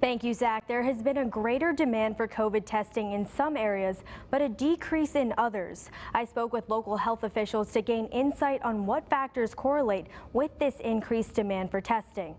Thank you, Zach. There has been a greater demand for COVID testing in some areas, but a decrease in others. I spoke with local health officials to gain insight on what factors correlate with this increased demand for testing.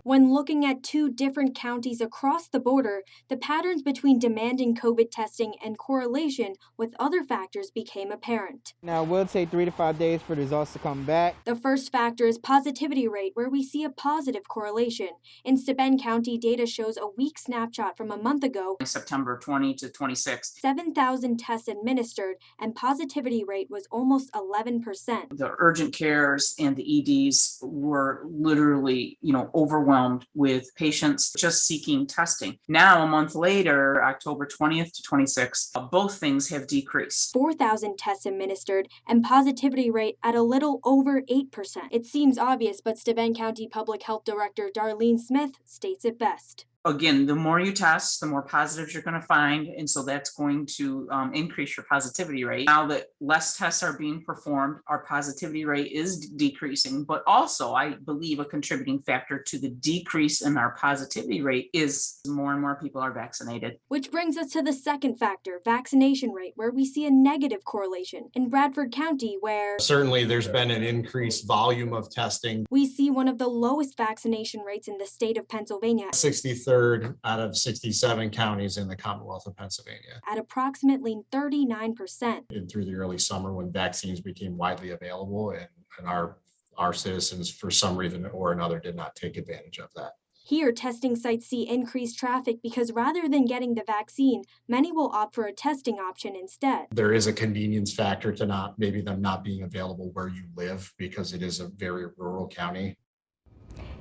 When looking at two different counties across the border, the patterns between demanding COVID testing and correlation with other factors became apparent. Now, it will take 3 to 5 days for the results to come back. The first factor is positivity rate, where we see a positive correlation. In Steuben County, data shows a weak snapshot from a month ago. September 20 to 26. 7,000 tests administered, and positivity rate was almost 11%. The urgent cares and the EDs were literally, overwhelmed with patients just seeking testing. Now, a month later, October 20th to 26th, both things have decreased. 4,000 tests administered, and positivity rate at a little over 8%. It seems obvious, but Steuben County Public Health Director Darlene Smith states it best. Again, the more you test, the more positives you're going to find. And so that's going to increase your positivity rate. Now that less tests are being performed, our positivity rate is decreasing. But also, I believe a contributing factor to the decrease in our positivity rate is more and more people are vaccinated. Which brings us to the second factor, vaccination rate, where we see a negative correlation. In Bradford County, where certainly there's been an increased volume of testing. We see one of the lowest vaccination rates in the state of Pennsylvania. 63rd out of 67 counties in the Commonwealth of Pennsylvania. At approximately 39%. And through the early summer when vaccines became widely available and our citizens, for some reason or another, did not take advantage of that. Here, testing sites see increased traffic because rather than getting the vaccine, many will opt for a testing option instead. There is a convenience factor to them not being available where you live because it is a very rural county.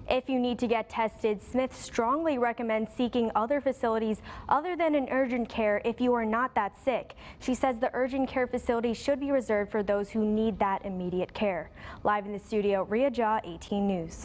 If you need to get tested, Smith strongly recommends seeking other facilities other than an urgent care if you are not that sick. She says the urgent care facility should be reserved for those who need that immediate care. Live in the studio, Ria Jha, 18 News.